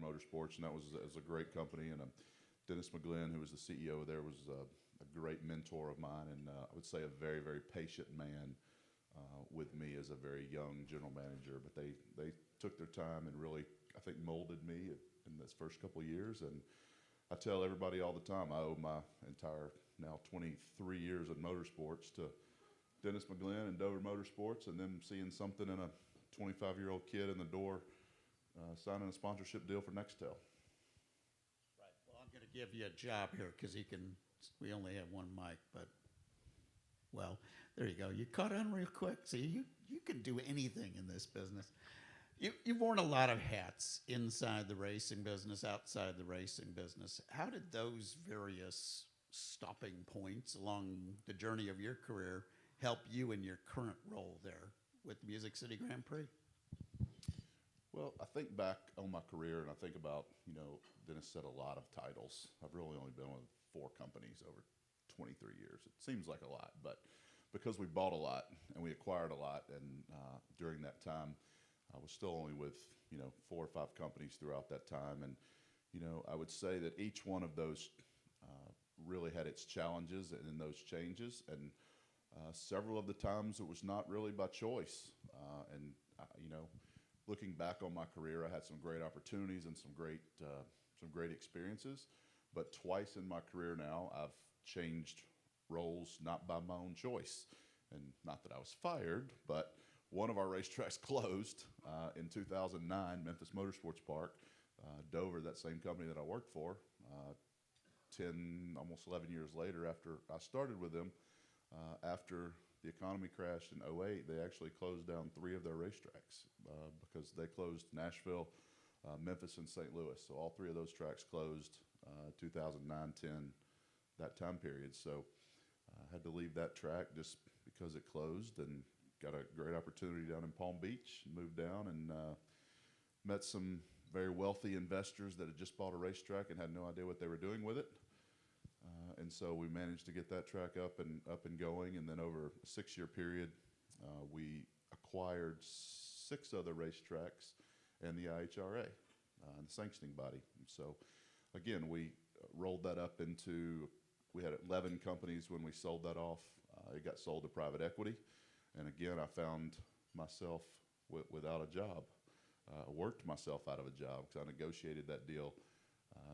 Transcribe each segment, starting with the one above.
Motorsports, and that was a great company. And Dennis McGlynn, who was the CEO there, was a great mentor of mine, and I would say a very, very patient man with me as a very young general manager. But they took their time and really, I think, molded me in this first couple of years. And I tell everybody all the time, I owe my entire now 23 years in motorsports to Dennis McGlynn and Dover Motorsports, and them seeing something in a 25-year-old kid in the door signing a sponsorship deal for Nextel. Right. Well, I'm going to give you a job here because we only have one mic, but, well, there you go. You caught on real quick. See, you can do anything in this business. You've worn a lot of hats inside the racing business, outside the racing business. How did those various stopping points along the journey of your career help you in your current role there with Music City Grand Prix? Well, I think back on my career and I think about, Dennis said a lot of titles. I've really only been with 4 companies over 23 years. It seems like a lot, but because we bought a lot and we acquired a lot, and during that time, I was still only with, 4 or 5 companies throughout that time. And, I would say that each one of those really had its challenges and those changes. And several of the times it was not really by choice. Looking back on my career, I had some great opportunities and some great experiences. But twice in my career now, I've changed roles not by my own choice. And not that I was fired, but one of our racetracks closed in 2009, Memphis Motorsports Park. Dover, that same company that I worked for, 10, almost 11 years later after I started with them, after the economy crashed in '08, they actually closed down 3 of their racetracks because they closed Nashville, Memphis, and St. Louis. So all 3 of those tracks closed 2009, 10, that time period. So I had to leave that track just because it closed, and got a great opportunity down in Palm Beach. Moved down and met some very wealthy investors that had just bought a racetrack and had no idea what they were doing with it. And so we managed to get that track up and going. And then over a 6-year period, we acquired 6 other racetracks and the IHRA, and the sanctioning body. And so again, we rolled that up into, we had 11 companies when we sold that off. It got sold to private equity. And again, I found myself without a job. Worked myself out of a job because I negotiated that deal.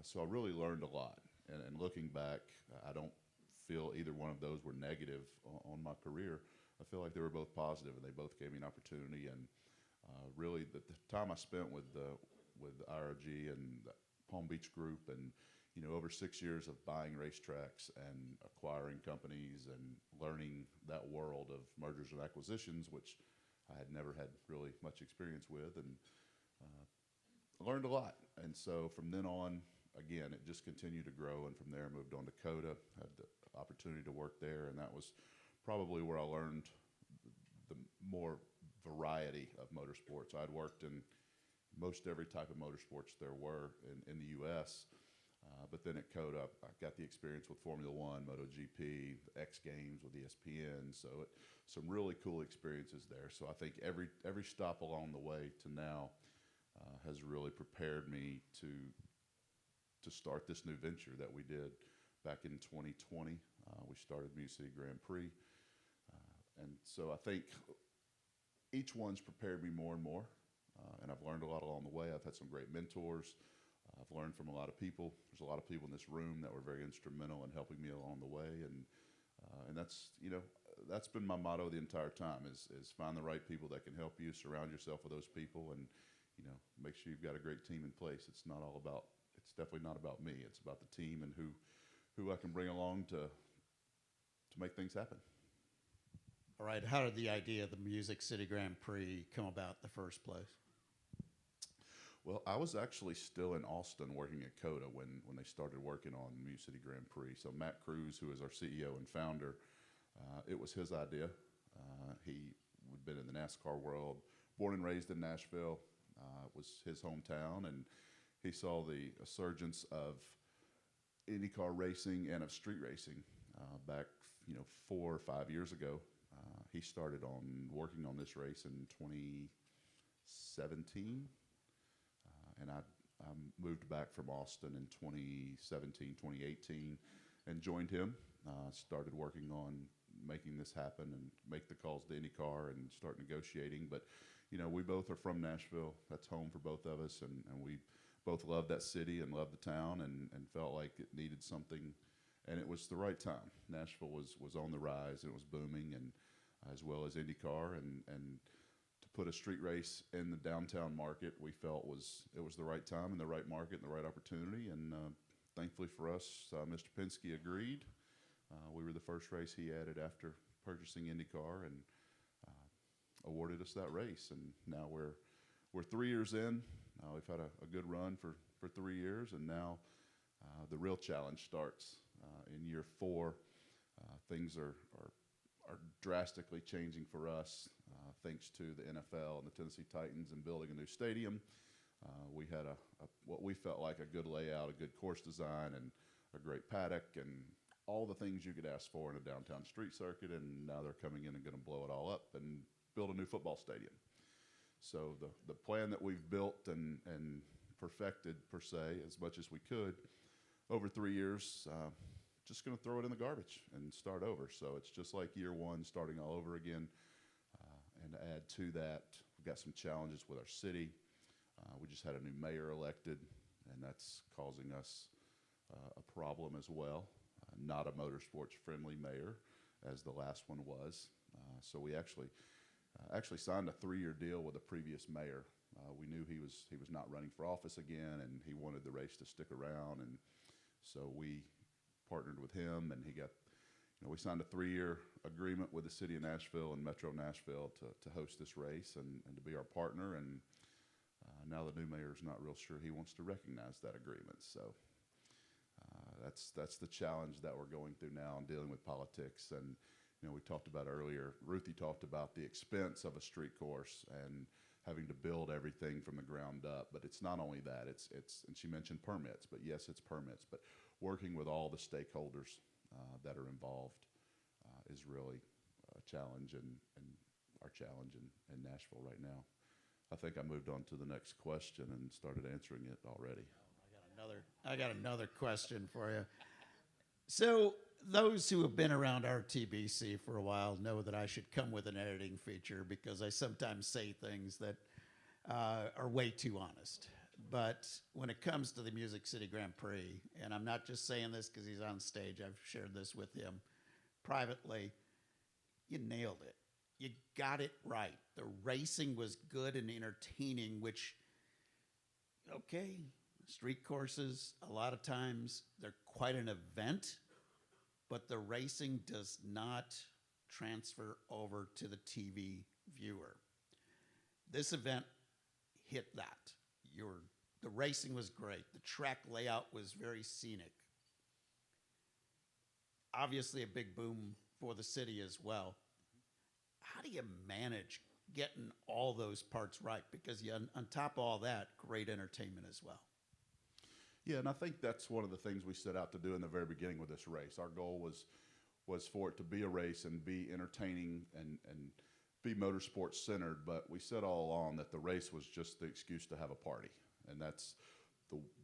So I really learned a lot. And looking back, I don't feel either one of those were negative on my career. I feel like they were both positive, and they both gave me an opportunity. And really, the time I spent with IRG and the Palm Beach Group, and over 6 years of buying racetracks and acquiring companies and learning that world of mergers and acquisitions, which I had never had really much experience with, and learned a lot. And so from then on, again, it just continued to grow. And from there, I moved on to COTA, had the opportunity to work there, and that was probably where I learned the more variety of motorsports. I'd worked in most every type of motorsports there were in the U.S., but then at COTA, I got the experience with Formula One, MotoGP, the X Games with ESPN, so some really cool experiences there. So I think every stop along the way to now has really prepared me to start this new venture that we did back in 2020. We started Music City Grand Prix, and so I think each one's prepared me more and more, and I've learned a lot along the way. I've had some great mentors. I've learned from a lot of people. There's a lot of people in this room that were very instrumental in helping me along the way, and that's that's been my motto the entire time: is find the right people that can help you, surround yourself with those people, and make sure you've got a great team in place. It's definitely not about me. It's about the team and who I can bring along to make things happen. All right. How did the idea of the Music City Grand Prix come about in the first place? Well, I was actually still in Austin working at COTA when they started working on Music City Grand Prix. So Matt Cruz, who is our CEO and founder, it was his idea. He had been in the NASCAR world, born and raised in Nashville. It was his hometown, and he saw the resurgence of IndyCar racing and of street racing back 4 or 5 years ago. He started working on this race in 2017. And I moved back from Austin in 2017, 2018, and joined him. Started working on making this happen and make the calls to IndyCar and start negotiating. But, we both are from Nashville. That's home for both of us, and we both love that city and love the town and felt like it needed something, and it was the right time. Nashville was on the rise, and it was booming, and as well as IndyCar, and to put a street race in the downtown market, we felt it was the right time and the right market and the right opportunity, and thankfully for us, Mr. Penske agreed. We were the first race he added after purchasing IndyCar, and awarded us that race, and now we're 3 years in. We've had a good run for 3 years, and now the real challenge starts in year 4. Things are drastically changing for us, thanks to the NFL and the Tennessee Titans and building a new stadium. We had what we felt like a good layout, a good course design, and a great paddock, and all the things you could ask for in a downtown street circuit, and now they're coming in and going to blow it all up and build a new football stadium. So the plan that we've built and perfected, per se, as much as we could over 3 years, just going to throw it in the garbage and start over. So it's just like year 1, starting all over again. And to add to that, we've got some challenges with our city. We just had a new mayor elected, and that's causing us a problem as well. Not a motorsports-friendly mayor, as the last one was. So we actually signed a 3-year deal with the previous mayor. We knew he was not running for office again, and he wanted the race to stick around, and so we partnered with him, and he got, we signed a 3-year agreement with the city of Nashville and Metro Nashville to host this race and to be our partner, and now the new mayor's not real sure he wants to recognize that agreement. So that's the challenge that we're going through now and dealing with politics. And we talked about earlier, Ruthie talked about the expense of a street course and having to build everything from the ground up. But it's not only that, it's and she mentioned permits, but yes, it's permits. But working with all the stakeholders that are involved is really a challenge, and our challenge in Nashville right now. I think I moved on to the next question and started answering it already. I got another question for you. So those who have been around RTBC for a while know that I should come with an editing feature because I sometimes say things that are way too honest. But when it comes to the Music City Grand Prix, and I'm not just saying this because he's on stage, I've shared this with him privately, you nailed it. You got it right. The racing was good and entertaining, which, okay, street courses, a lot of times they're quite an event, but the racing does not transfer over to the TV viewer. This event hit that. The racing was great. The track layout was very scenic. Obviously a big boom for the city as well. How do you manage getting all those parts right? Because on top of all that, great entertainment as well. Yeah, and I think that's one of the things we set out to do in the very beginning with this race. Our goal was for it to be a race and be entertaining and be motorsports centered, but we said all along that the race was just the excuse to have a party. And that's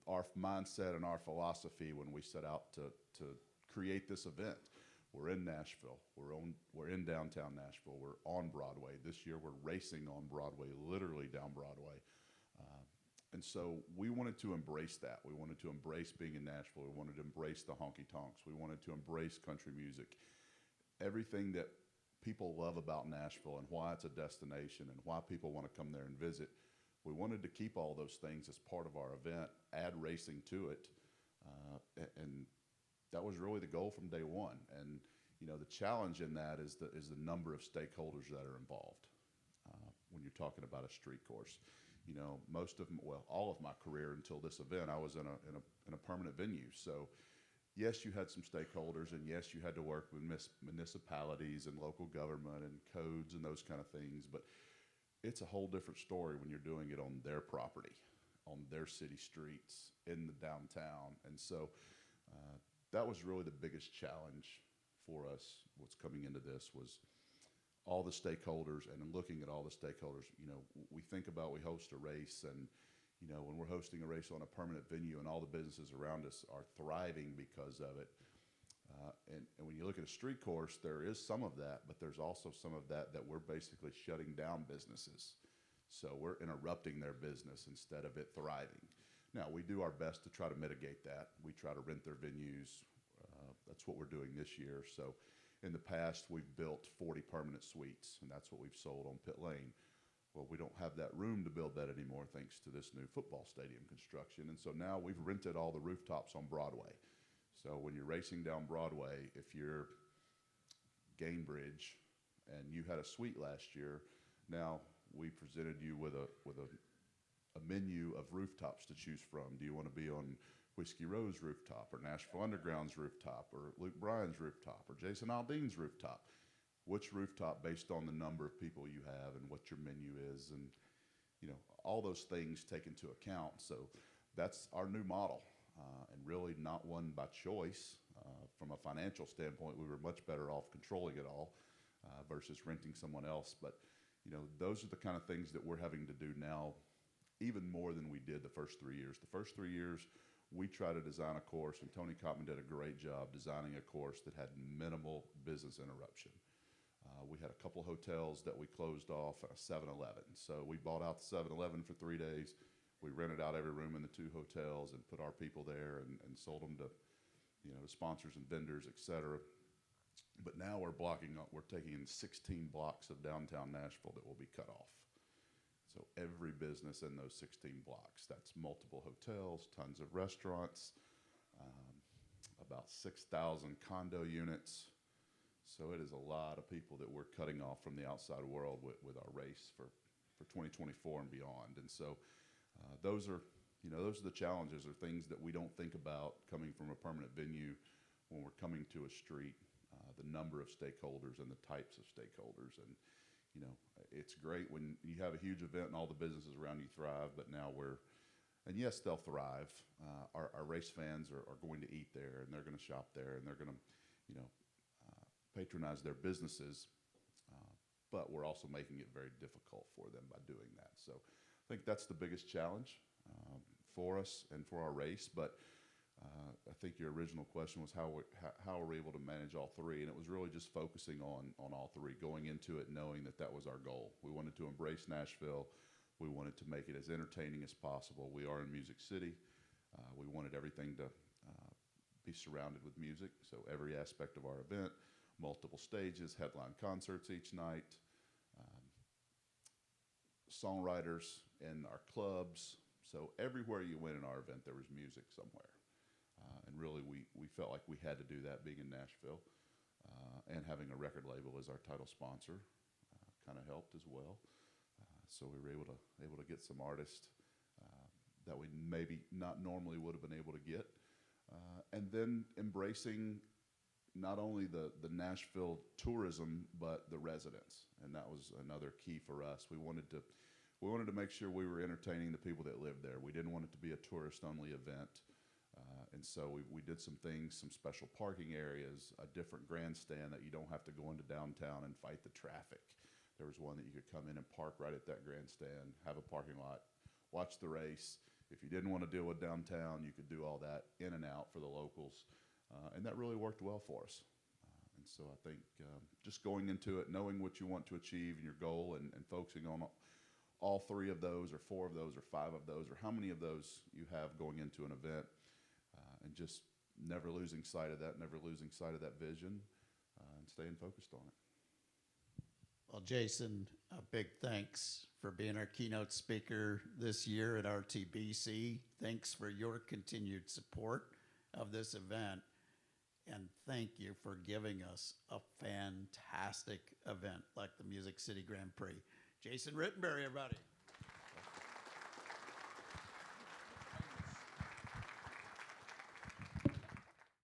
our mindset and our philosophy when we set out to create this event. We're in Nashville. We're in downtown Nashville. We're on Broadway. This year we're racing on Broadway, literally down Broadway. And so we wanted to embrace that. We wanted to embrace being in Nashville. We wanted to embrace the honky tonks. We wanted to embrace country music. Everything that people love about Nashville and why it's a destination and why people want to come there and visit. We wanted to keep all those things as part of our event, add racing to it, and that was really the goal from day one. And the challenge in that is the number of stakeholders that are involved when you're talking about a street course. Most of them, well, all of my career until this event, I was in a permanent venue. So yes, you had some stakeholders, and yes, you had to work with municipalities and local government and codes and those kind of things. But it's a whole different story when you're doing it on their property, on their city streets, in the downtown. And so that was really the biggest challenge for us. What's coming into this was all the stakeholders, and in looking at all the stakeholders, we think about, we host a race, and you know, when we're hosting a race on a permanent venue and all the businesses around us are thriving because of it. And when you look at a street course, there is some of that, but there's also some of that we're basically shutting down businesses. So we're interrupting their business instead of it thriving. Now, we do our best to try to mitigate that. We try to rent their venues. That's what we're doing this year. So in the past, we've built 40 permanent suites, and that's what we've sold on Pit Lane. Well, we don't have that room to build that anymore thanks to this new football stadium construction. And so now we've rented all the rooftops on Broadway. So when you're racing down Broadway, if you're Gainbridge and you had a suite last year, now we presented you with a menu of rooftops to choose from. Do you want to be on Whiskey Row's rooftop, or Nashville Underground's rooftop, or Luke Bryan's rooftop, or Jason Aldean's rooftop? Which rooftop based on the number of people you have and what your menu is, and you know, all those things take into account. So that's our new model. And really not one by choice. From a financial standpoint, we were much better off controlling it all versus renting someone else. But you know, those are the kind of things that we're having to do now, even more than we did the first 3 years. The first 3 years, we tried to design a course, and Tony Cotman did a great job designing a course that had minimal business interruption. We had a couple hotels that we closed off and a 7-Eleven. So we bought out the 7-Eleven for 3 days. We rented out every room in the 2 hotels and put our people there and sold them to, you know, sponsors and vendors, et cetera. But now we're taking in 16 blocks of downtown Nashville that will be cut off. So every business in those 16 blocks, that's multiple hotels, tons of restaurants, about 6,000 condo units. So it is a lot of people that we're cutting off from the outside world with our race for 2024 and beyond. And so those are the challenges, or things that we don't think about coming from a permanent venue when we're coming to a street, the number of stakeholders and the types of stakeholders. And, you know, it's great when you have a huge event and all the businesses around you thrive, but now and yes, they'll thrive. Our race fans are going to eat there, and they're going to shop there, and they're going to, you know, patronize their businesses, but we're also making it very difficult for them by doing that. So I think that's the biggest challenge for us and for our race. But I think your original question was how are we able to manage all three, and it was really just focusing on all three, going into it knowing that was our goal. We wanted to embrace Nashville. We wanted to make it as entertaining as possible. We are in Music City. We wanted everything to be surrounded with music, so every aspect of our event, multiple stages, headline concerts each night, songwriters in our clubs. So everywhere you went in our event, there was music somewhere. And really, we felt like we had to do that being in Nashville. And having a record label as our title sponsor kind of helped as well. So we were able to get some artists that we maybe not normally would have been able to get. And then embracing not only the Nashville tourism, but the residents. And that was another key for us. We wanted to make sure we were entertaining the people that lived there. We didn't want it to be a tourist-only event. And so we did some things, some special parking areas, a different grandstand that you don't have to go into downtown and fight the traffic. There was one that you could come in and park right at that grandstand, have a parking lot, watch the race. If you didn't want to deal with downtown, you could do all that in and out for the locals. And that really worked well for us. And so I think just going into it, knowing what you want to achieve and your goal, and focusing on all three of those, or four of those, or five of those, or how many of those you have going into an event, and just never losing sight of that vision, and staying focused on it. Well, Jason, a big thanks for being our keynote speaker this year at RTBC. Thanks for your continued support of this event. And thank you for giving us a fantastic event like the Music City Grand Prix. Jason Rittenberry, everybody.